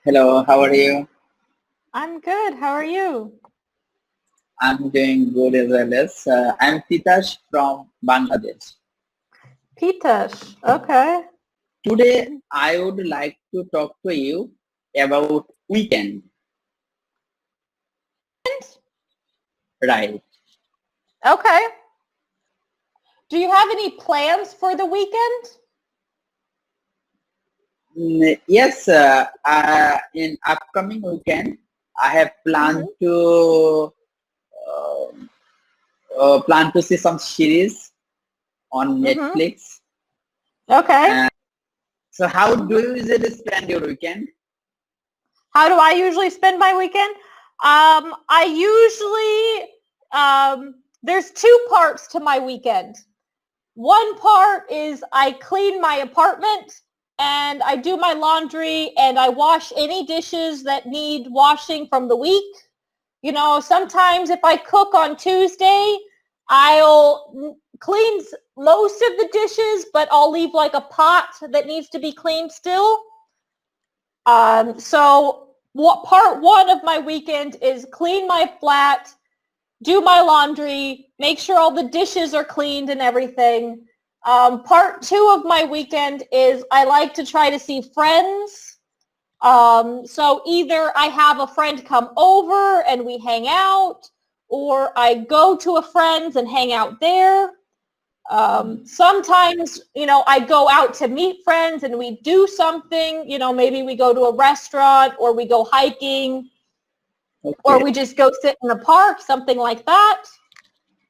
Hello, how are you? I'm good. How are you? I'm doing good as well as. I'm Titash from Bangladesh. Pitash. Okay. Today, I would like to talk to you about weekend, right? Okay. Do you have any plans for the weekend? Yes, in upcoming weekend, I have planned Mm-hmm. to uh, plan to see some series on Mm-hmm. Netflix. Okay. And so, how do Mm-hmm. you usually spend your weekend? How do I usually spend my weekend? I usually there's two parts to my weekend. One part is I clean my apartment and I do my laundry and I wash any dishes that need washing from the week. Sometimes if I cook on Tuesday, I'll clean most of the dishes, but I'll leave like a pot that needs to be cleaned still. So what part one of my weekend is clean my flat, do my laundry, make sure all the dishes are cleaned and everything. Part two of my weekend is I like to try to see friends. So either I have a friend come over and we hang out, or I go to a friend's and hang out there. Sometimes, I go out to meet friends and we do something, maybe we go to a restaurant or we go hiking or Okay. we just go sit in the park, something like that.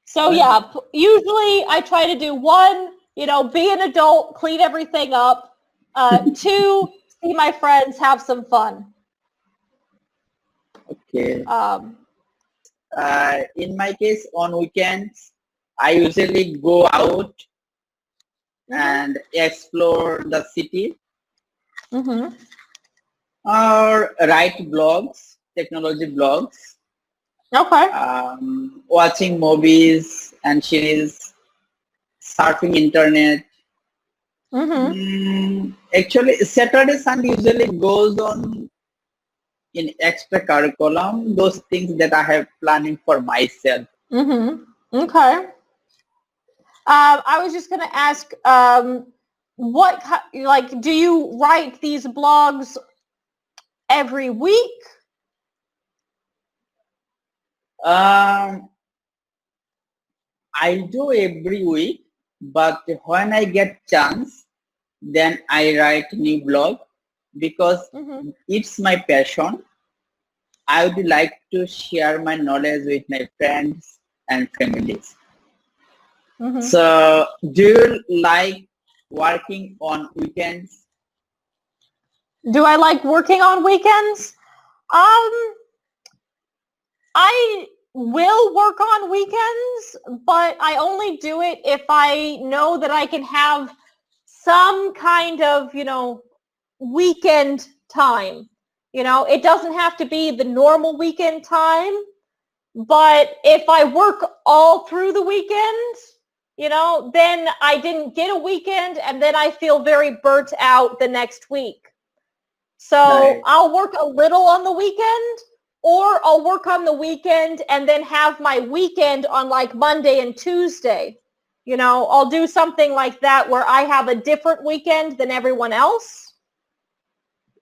So Well, yeah, usually I try to do one, be an adult, clean everything up. Two, see my friends, have some fun. okay. Um, In my case, on weekends, I usually go out mhm, and explore the city mhm. or write blogs, technology blogs, Okay. watching movies and series, surfing internet. Mhm. Actually, Saturday, Sunday usually goes on in extra curriculum, those things that I have planning for myself. Mhm. Okay. I was just gonna ask, like, do you write these blogs every week? Um, I do every week, but when I get chance, then I write new blog because Mhm. it's my passion. I would like to share my knowledge with my friends and families. Mhm. So, do you like working on weekends? Do I like working on weekends? Um, I will work on weekends, but I only do it if I know that I can have some kind of, weekend time. It doesn't have to be the normal weekend time, but if I work all through the weekend, then I didn't get a weekend and then I feel very burnt out the next week. So Right. I'll work a little on the weekend or I'll work on the weekend and then have my weekend on like Monday and Tuesday. I'll do something like that where I have a different weekend than everyone else.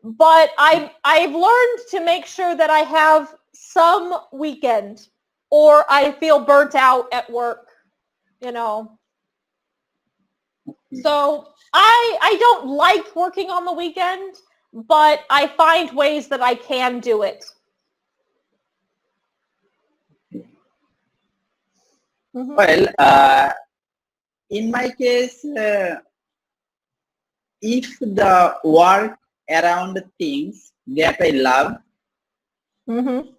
But I've learned to make sure that I have some weekend or I feel burnt out at work, you know. So I don't like working on the weekend, but I find ways that I can do it. Mhm. Well, in my case, if the work around things that I love, Mhm.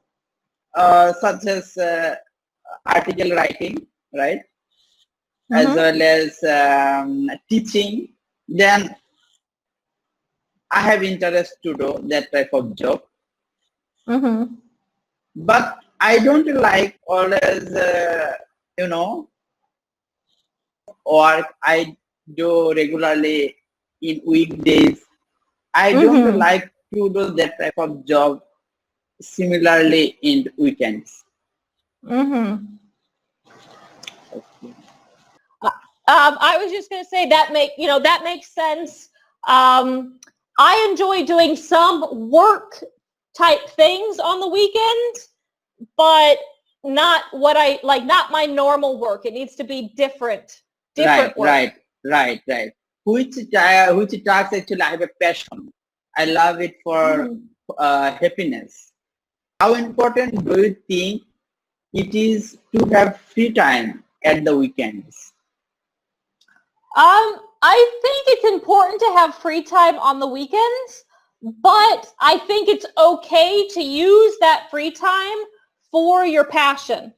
such as article writing, right, as Mhm. well as teaching, then I have interest to do that type of job. Mhm. But I don't like always, work I do regularly in weekdays. I don't Mhm. like to do that type of job similarly in weekends. Mm-hmm. Okay. I was just going to say that makes sense. I enjoy doing some work type things on the weekend, but not what I like, not my normal work. It needs to be different Right, work. right. Which tasks actually I have a passion. I love it for Mhm. happiness. How important do you think it is to have free time at the weekends? I think it's important to have free time on the weekends, but I think it's okay to use that free time for your passion.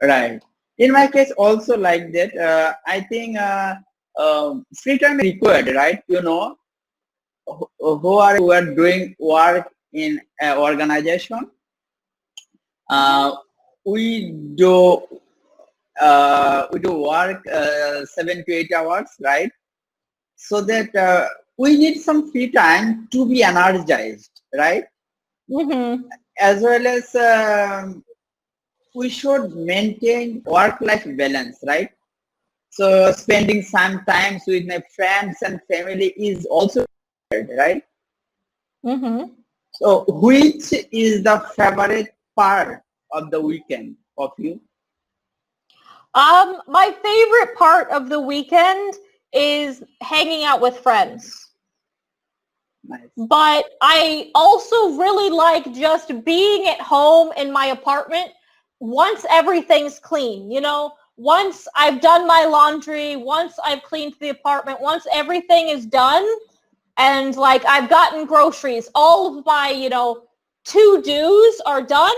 Right. In my case, also like that. I think free time is required, right? You know, who are doing work in an organization. Uh, we do we do work 7 to 8 hours, right? So that we need some free time to be energized, right? Mm-hmm. As well as we should maintain work-life balance, right? So spending some time with my friends and family is also required, right? Mm-hmm. So which is the favorite part of the weekend of you? My favorite part of the weekend is hanging out with friends. Nice. But I also really like just being at home in my apartment once everything's clean, once I've done my laundry, once I've cleaned the apartment, once everything is done and like I've gotten groceries, all of my, to-dos are done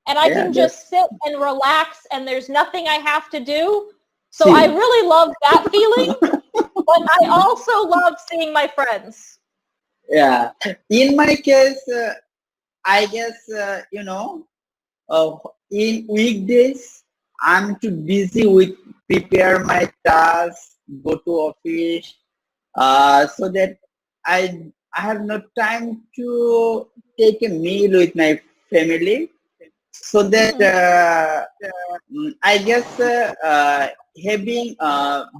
and I Yeah, can that's just sit and relax and there's nothing I have to do. So I really love that feeling, but I also love seeing my friends. yeah. In my case, I guess uh, in weekdays I'm too busy with prepare my tasks, go to office, so that I have no time to take a meal with my family. So that Mm-hmm. I guess having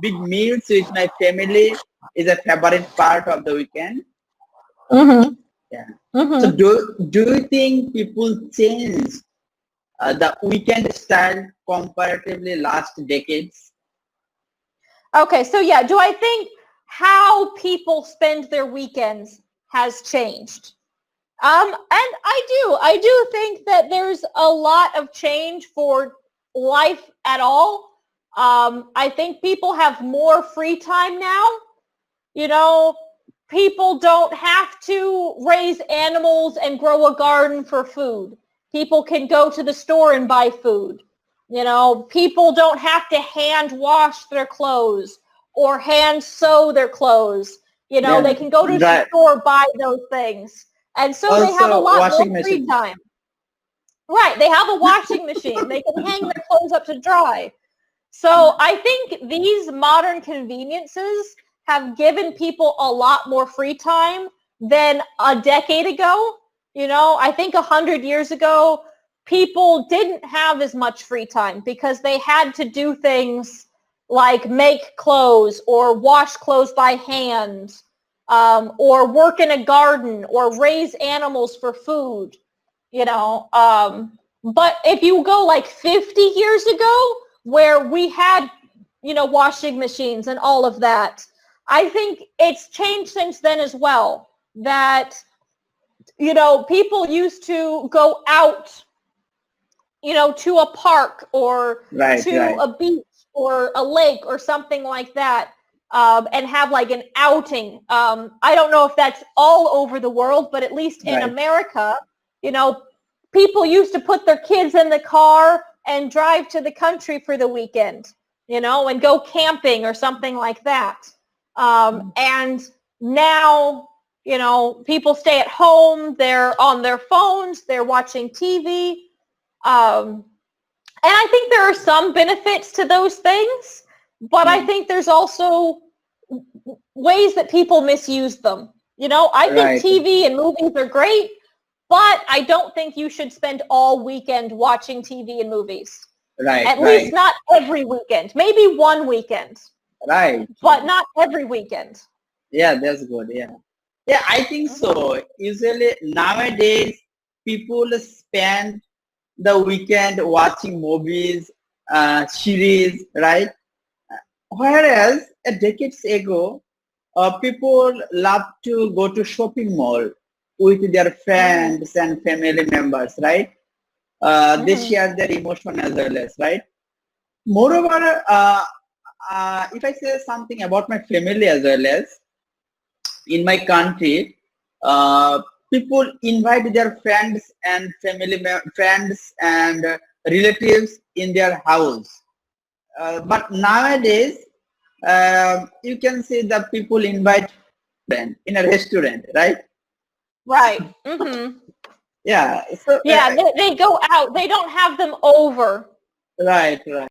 big meals with my family is a favorite part of the weekend. Mm-hmm. Yeah. So Mm-hmm. do you think people change the weekend style comparatively last decades? Okay, so yeah, do I think how people spend their weekends has changed? And I do think that there's a lot of change for life at all. I think people have more free time now. You know, people don't have to raise animals and grow a garden for food. People can go to the store and buy food. People don't have to hand wash their clothes or hand sew their clothes. They Yeah, can go to the right. store, buy those things. And so they have a Also, lot more washing free machine. time. Right. They have a washing machine. They can hang their clothes up to dry. So I think these modern conveniences have given people a lot more free time than a decade ago. I think 100 years ago, people didn't have as much free time because they had to do things like make clothes or wash clothes by hand, or work in a garden or raise animals for food, you know. But if you go like 50 years ago, where we had, washing machines and all of that, I think it's changed since then as well. That, people used to go out, to a park or Right, to right, a beach or a lake or something like that, and have like an outing. I don't know if that's all over the world, but at least in right. America, you know, people used to put their kids in the car and drive to the country for the weekend, and go camping or something like that. And now, people stay at home, they're on their phones, they're watching TV. Um, and I think there are some benefits to those things, but I Yeah, think there's also ways that people misuse them. You know, I think right, TV and movies are great, but I don't think you should spend all weekend watching TV and movies. right, At least right, not every weekend. Maybe one weekend, right. but not every weekend. Yeah, that's good. Yeah. Yeah, I think Mhm. so. Usually nowadays people spend the weekend watching movies, series, right? Whereas a decades ago, people love to go to shopping mall with their Mhm. friends and family members, right? They Mhm. share their emotion as well as, right? Moreover, if I say something about my family as well as, in my country, uh, people invite their friends and friends and relatives in their house. But nowadays, you can see that people invite friends in a restaurant, right? Right. Mhm. Yeah. So Yeah, they go out. They don't have them over. right, right.